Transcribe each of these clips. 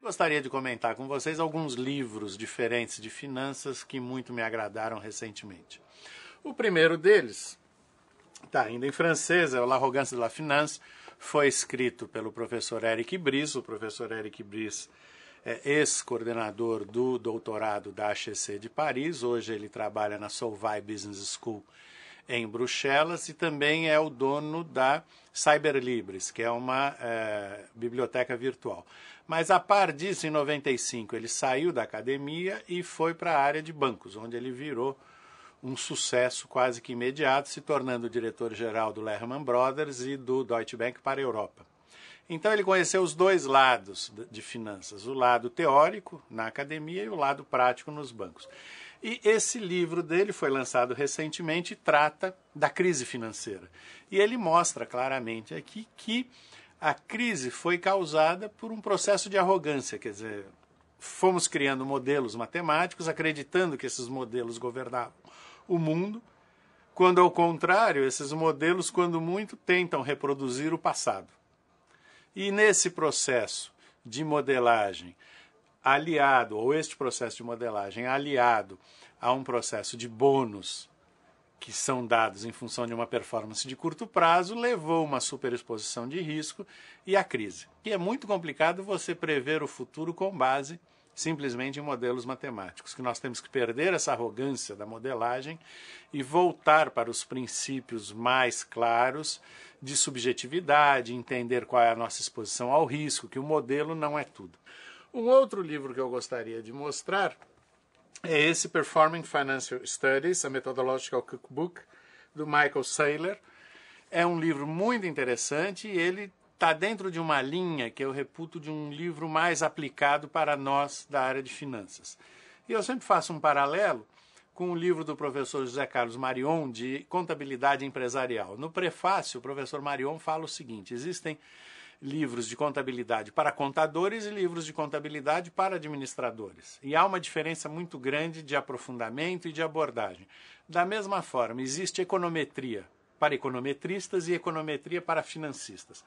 Gostaria de comentar com vocês alguns livros diferentes de finanças que muito me agradaram recentemente. O primeiro deles, está ainda em francês, é o L'Arrogance de la Finance, foi escrito pelo professor Eric Brice. O professor Eric Brice é ex-coordenador do doutorado da HEC de Paris, hoje ele trabalha na Solvay Business School em Bruxelas e também é o dono da Cyberlibris, que é uma biblioteca virtual. Mas a par disso, em 95, ele saiu da academia e foi para a área de bancos, onde ele virou um sucesso quase que imediato, se tornando diretor-geral do Lehman Brothers e do Deutsche Bank para a Europa. Então ele conheceu os dois lados de finanças, o lado teórico na academia e o lado prático nos bancos. E esse livro dele foi lançado recentemente e trata da crise financeira. E ele mostra claramente aqui que a crise foi causada por um processo de arrogância, quer dizer, fomos criando modelos matemáticos, acreditando que esses modelos governavam o mundo, quando ao contrário, esses modelos, quando muito, tentam reproduzir o passado. E nesse processo de modelagem aliado, ou este processo de modelagem aliado a um processo de bônus que são dados em função de uma performance de curto prazo, levou uma superexposição de risco e a crise. E é muito complicado você prever o futuro com base simplesmente em modelos matemáticos, que nós temos que perder essa arrogância da modelagem e voltar para os princípios mais claros de subjetividade, entender qual é a nossa exposição ao risco, que o modelo não é tudo. Um outro livro que eu gostaria de mostrar é esse Performing Financial Studies, a Methodological Cookbook, do Michael Saylor. É um livro muito interessante e ele está dentro de uma linha que eu reputo de um livro mais aplicado para nós da área de finanças. E eu sempre faço um paralelo com o livro do professor José Carlos Marion, de Contabilidade Empresarial. No prefácio, o professor Marion fala o seguinte: existem livros de contabilidade para contadores e livros de contabilidade para administradores. E há uma diferença muito grande de aprofundamento e de abordagem. Da mesma forma, existe econometria para econometristas e econometria para financistas.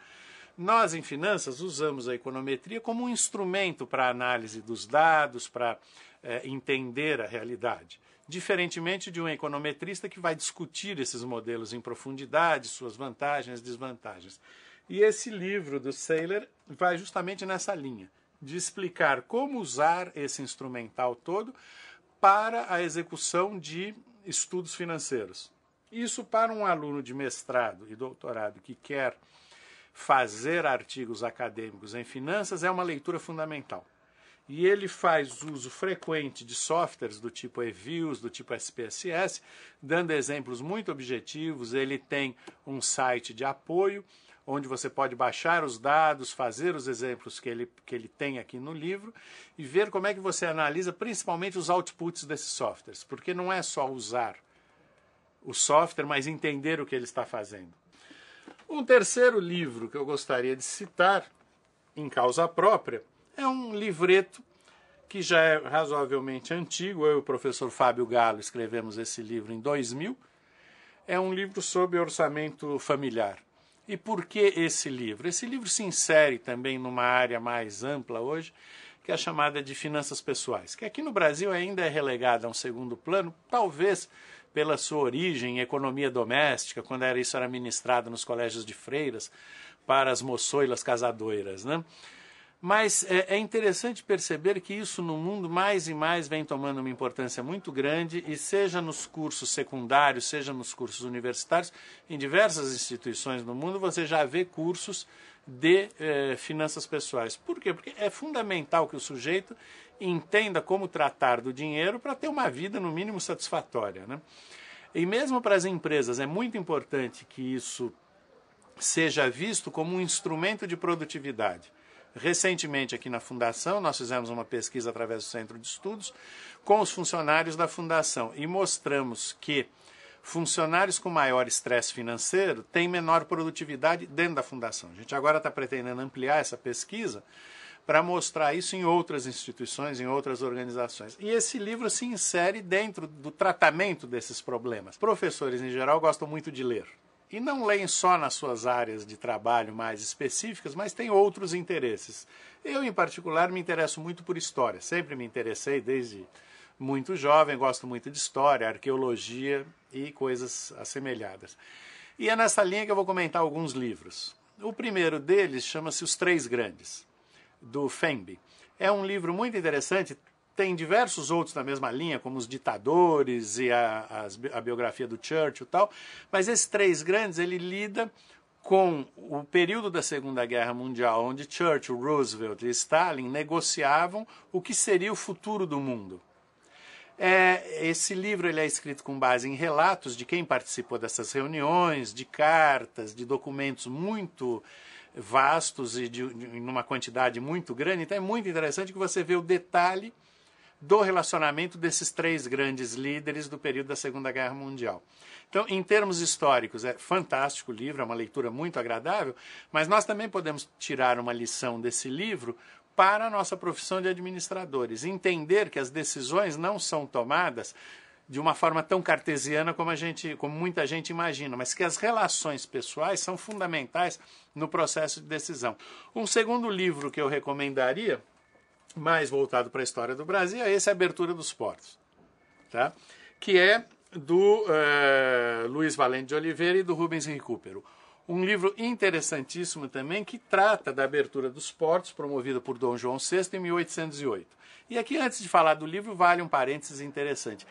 Nós, em finanças, usamos a econometria como um instrumento para a análise dos dados, para entender a realidade. Diferentemente de um econometrista que vai discutir esses modelos em profundidade, suas vantagens e desvantagens. E esse livro do Saylor vai justamente nessa linha, de explicar como usar esse instrumental todo para a execução de estudos financeiros. Isso para um aluno de mestrado e doutorado que quer fazer artigos acadêmicos em finanças é uma leitura fundamental. E ele faz uso frequente de softwares do tipo eViews, do tipo SPSS, dando exemplos muito objetivos. Ele tem um site de apoio, onde você pode baixar os dados, fazer os exemplos que ele tem aqui no livro e ver como é que você analisa principalmente os outputs desses softwares, porque não é só usar o software, mas entender o que ele está fazendo. Um terceiro livro que eu gostaria de citar, em causa própria, é um livreto que já é razoavelmente antigo. Eu e o professor Fábio Galo escrevemos esse livro em 2000. É um livro sobre orçamento familiar. E por que esse livro? Esse livro se insere também numa área mais ampla hoje, que é a chamada de finanças pessoais, que aqui no Brasil ainda é relegada a um segundo plano, talvez pela sua origem em economia doméstica, quando isso era ministrado nos colégios de freiras para as moçoilas casadoiras, né? Mas é interessante perceber que isso no mundo mais e mais vem tomando uma importância muito grande e seja nos cursos secundários, seja nos cursos universitários, em diversas instituições no mundo você já vê cursos de finanças pessoais. Por quê? Porque é fundamental que o sujeito entenda como tratar do dinheiro para ter uma vida no mínimo satisfatória, né? E mesmo para as empresas é muito importante que isso seja visto como um instrumento de produtividade. Recentemente, aqui na Fundação, nós fizemos uma pesquisa através do Centro de Estudos com os funcionários da Fundação e mostramos que funcionários com maior estresse financeiro têm menor produtividade dentro da Fundação. A gente agora está pretendendo ampliar essa pesquisa para mostrar isso em outras instituições, em outras organizações. E esse livro se insere dentro do tratamento desses problemas. Professores, em geral, gostam muito de ler. e não leem só nas suas áreas de trabalho mais específicas, mas têm outros interesses. Eu, em particular, me interesso muito por história. Sempre me interessei desde muito jovem, gosto muito de história, arqueologia e coisas assemelhadas. E é nessa linha que eu vou comentar alguns livros. O primeiro deles chama-se Os Três Grandes, do Fenby. É um livro muito interessante, tem diversos outros na mesma linha, como Os Ditadores e a biografia do Churchill e tal, mas esses Três Grandes, ele lida com o período da Segunda Guerra Mundial, onde Churchill, Roosevelt e Stalin negociavam o que seria o futuro do mundo. Esse livro ele é escrito com base em relatos de quem participou dessas reuniões, de cartas, de documentos muito vastos e numa quantidade muito grande. Então é muito interessante que você vê o detalhe do relacionamento desses três grandes líderes do período da Segunda Guerra Mundial. Então, em termos históricos, é fantástico o livro, é uma leitura muito agradável, mas nós também podemos tirar uma lição desse livro para a nossa profissão de administradores. Entender que as decisões não são tomadas de uma forma tão cartesiana como muita gente imagina, mas que as relações pessoais são fundamentais no processo de decisão. Um segundo livro que eu recomendaria, mais voltado para a história do Brasil, é esse Abertura dos Portos, tá? Que é do Luiz Valente de Oliveira e do Rubens Recupero. Um livro interessantíssimo também que trata da abertura dos portos, promovido por Dom João VI em 1808. E aqui, antes de falar do livro, vale um parênteses interessante.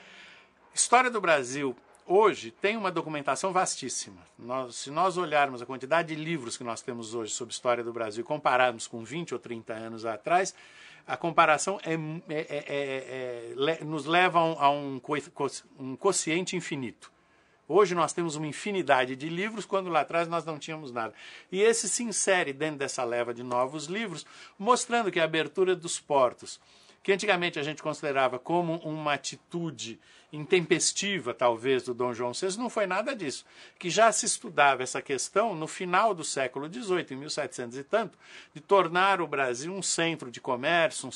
História do Brasil hoje tem uma documentação vastíssima. Se nós olharmos a quantidade de livros que nós temos hoje sobre história do Brasil e compararmos com 20 ou 30 anos atrás, a comparação nos leva a um quociente infinito. Hoje nós temos uma infinidade de livros, quando lá atrás nós não tínhamos nada. E esse se insere dentro dessa leva de novos livros, mostrando que a abertura dos portos, que antigamente a gente considerava como uma atitude intempestiva, talvez, do Dom João VI, não foi nada disso. Que já se estudava essa questão no final do século XVIII, em 1700 e tanto, de tornar o Brasil um centro de comércio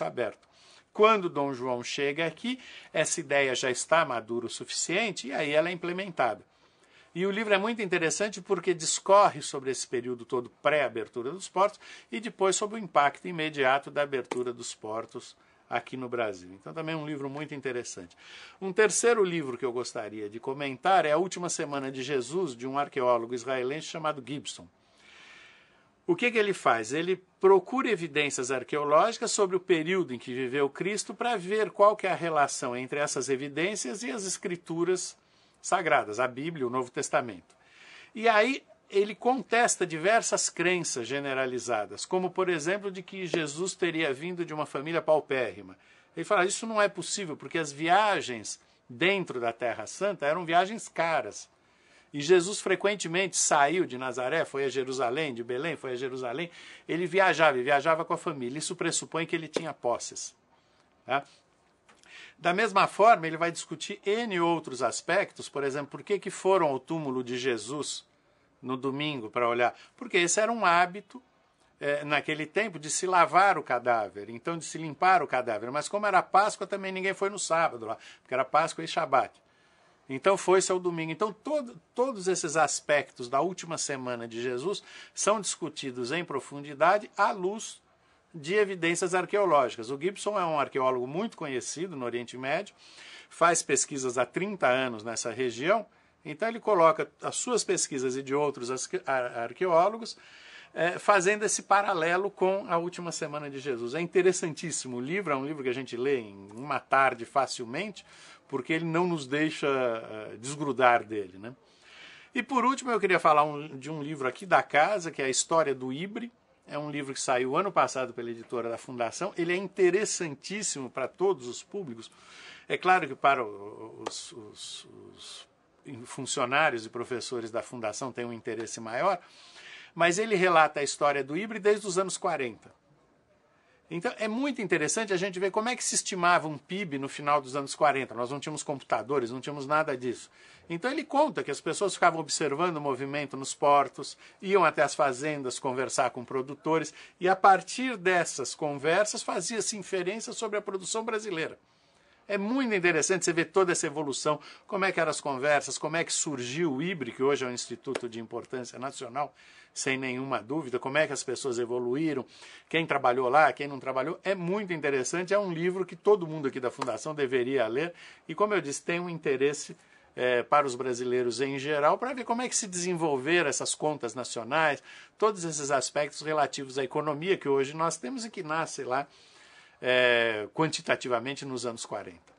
aberto. Quando Dom João chega aqui, essa ideia já está madura o suficiente e aí ela é implementada. E o livro é muito interessante porque discorre sobre esse período todo pré-abertura dos portos e depois sobre o impacto imediato da abertura dos portos aqui no Brasil. Então também é um livro muito interessante. Um terceiro livro que eu gostaria de comentar é A Última Semana de Jesus, de um arqueólogo israelense chamado Gibson. O que ele faz? Ele procura evidências arqueológicas sobre o período em que viveu Cristo para ver qual que é a relação entre essas evidências e as escrituras sagradas, a Bíblia e o Novo Testamento. E aí ele contesta diversas crenças generalizadas, como, por exemplo, de que Jesus teria vindo de uma família paupérrima. Ele fala, isso não é possível, porque as viagens dentro da Terra Santa eram viagens caras. E Jesus frequentemente saiu de Nazaré, foi a Jerusalém, de Belém, foi a Jerusalém. Ele viajava com a família. Isso pressupõe que ele tinha posses. Tá? Da mesma forma, ele vai discutir N outros aspectos, por exemplo, por que foram ao túmulo de Jesus no domingo para olhar? Porque esse era um hábito, naquele tempo, de se lavar o cadáver, então de se limpar o cadáver. Mas como era Páscoa, também ninguém foi no sábado lá, porque era Páscoa e Shabat. Então foi-se ao domingo. Então todos esses aspectos da última semana de Jesus são discutidos em profundidade à luz de evidências arqueológicas. O Gibson é um arqueólogo muito conhecido no Oriente Médio, faz pesquisas há 30 anos nessa região, então ele coloca as suas pesquisas e de outros arqueólogos fazendo esse paralelo com a última semana de Jesus. É interessantíssimo o livro, é um livro que a gente lê em uma tarde facilmente, porque ele não nos deixa desgrudar dele, né? E por último eu queria falar de um livro aqui da casa, que é A História do Ibre. É um livro que saiu ano passado pela editora da Fundação. Ele é interessantíssimo para todos os públicos. É claro que para os funcionários e professores da Fundação tem um interesse maior, mas ele relata a história do Ibre desde os anos 40. Então é muito interessante a gente ver como é que se estimava um PIB no final dos anos 40. Nós não tínhamos computadores, não tínhamos nada disso. Então ele conta que as pessoas ficavam observando o movimento nos portos, iam até as fazendas conversar com produtores e a partir dessas conversas fazia-se inferência sobre a produção brasileira. É muito interessante você ver toda essa evolução, como é que eram as conversas, como é que surgiu o IBRE, que hoje é um instituto de importância nacional, sem nenhuma dúvida, como é que as pessoas evoluíram, quem trabalhou lá, quem não trabalhou. É muito interessante, é um livro que todo mundo aqui da Fundação deveria ler e, como eu disse, tem um interesse para os brasileiros em geral, para ver como é que se desenvolveram essas contas nacionais, todos esses aspectos relativos à economia que hoje nós temos e que nasce lá quantitativamente nos anos 40.